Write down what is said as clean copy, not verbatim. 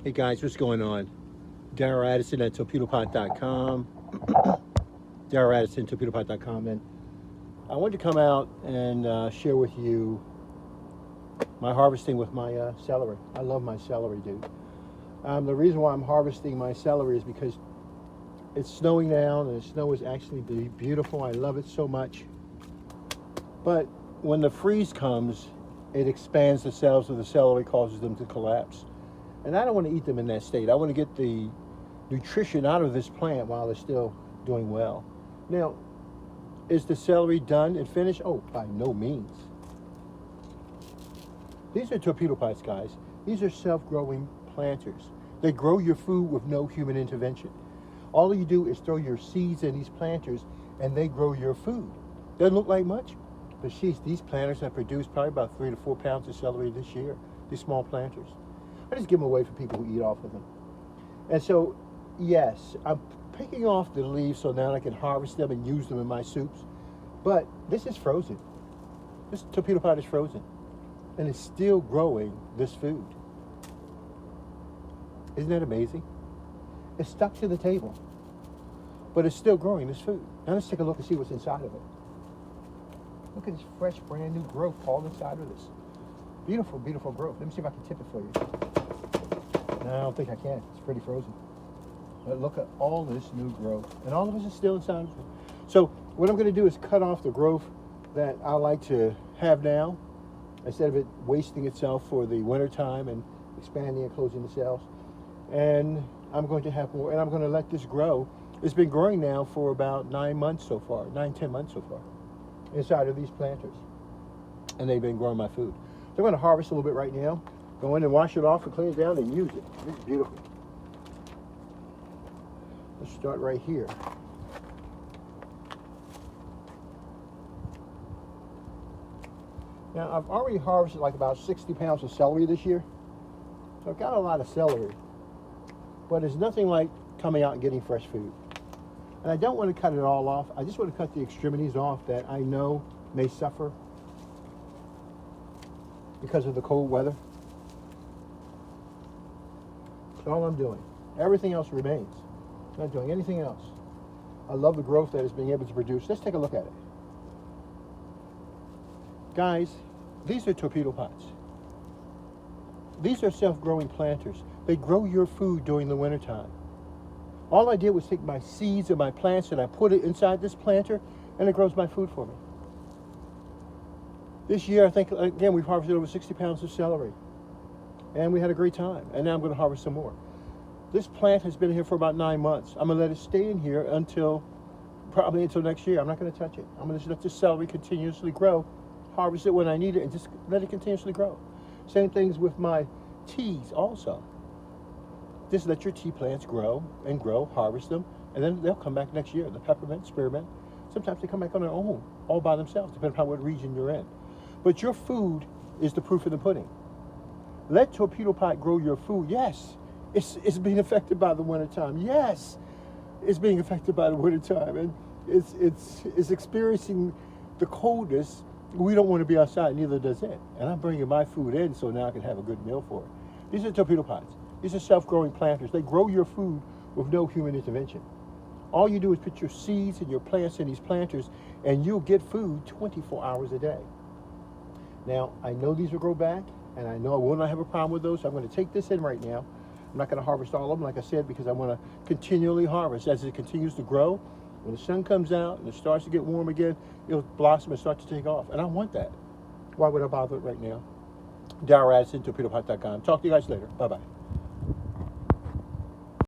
Hey guys, what's going on? Darryl Addison at Torpedopot.com. Darryl Addison, Torpedopot.com. And I wanted to come out and share with you my harvesting with my celery. I love my celery, dude. The reason why I'm harvesting my celery is because it's snowing down, and the snow is actually beautiful. I love it so much. But when the freeze comes, it expands the cells of the celery, causes them to collapse. And I don't want to eat them in that state. I want to get the nutrition out of this plant while they're still doing well. Now, is the celery done and finished? Oh, by no means. These are torpedopots, guys. These are self-growing planters. They grow your food with no human intervention. All you do is throw your seeds in these planters and they grow your food. Doesn't look like much, but sheesh, these planters have produced probably about 3 to 4 pounds of celery this year, these small planters. I just give them away for people who eat off of them. And so, yes, I'm picking off the leaves so now I can harvest them and use them in my soups. But this is frozen. This torpedo pot is frozen. And it's still growing this food. Isn't that amazing? It's stuck to the table, but it's still growing this food. Now let's take a look and see what's inside of it. Look at this fresh, brand new growth all inside of this. Beautiful, beautiful growth. Let me see if I can tip it for you. No, I don't think I can. It's pretty frozen. But look at all this new growth. And all of this is still inside of it. So what I'm going to do is cut off the growth that I like to have now, instead of it wasting itself for the winter time and expanding and closing the cells. And I'm going to have more, and I'm going to let this grow. It's been growing now for about 9 months so far, 9-10 months so far, inside of these planters. And they've been growing my food. So I'm going to harvest a little bit right now, go in and wash it off and clean it down and use it. This is beautiful. Let's start right here. Now, I've already harvested like about 60 pounds of celery this year. So I've got a lot of celery. But it's nothing like coming out and getting fresh food. And I don't want to cut it all off. I just want to cut the extremities off that I know may suffer because of the cold weather. That's all I'm doing. Everything else remains. I'm not doing anything else. I love the growth that it's being able to produce. Let's take a look at it. Guys, these are torpedo pots. These are self-growing planters. They grow your food during the wintertime. All I did was take my seeds and my plants and I put it inside this planter and it grows my food for me. This year, I think, again, we've harvested over 60 pounds of celery. And we had a great time. And now I'm going to harvest some more. This plant has been here for about 9 months. I'm going to let it stay in here probably until next year. I'm not going to touch it. I'm going to just let this celery continuously grow, harvest it when I need it, and just let it continuously grow. Same things with my teas also. Just let your tea plants grow and grow, harvest them, and then they'll come back next year. The peppermint, spearmint, sometimes they come back on their own, all by themselves, depending on what region you're in. But your food is the proof of the pudding. Let torpedo pot grow your food. Yes, it's being affected by the wintertime. Yes, it's being affected by the wintertime. And it's experiencing the coldness. We don't want to be outside, neither does it. And I'm bringing my food in so now I can have a good meal for it. These are torpedo pots. These are self-growing planters. They grow your food with no human intervention. All you do is put your seeds and your plants in these planters and you'll get food 24 hours a day. Now, I know these will grow back and I know I will not have a problem with those. So I'm going to take this in right now. I'm not going to harvest all of them, like I said, because I want to continually harvest as it continues to grow. When the sun comes out and it starts to get warm again, it'll blossom and start to take off. And I want that. Why would I bother it right now? Darryl Addison, Torpedopot.com. Talk to you guys later. Bye-bye.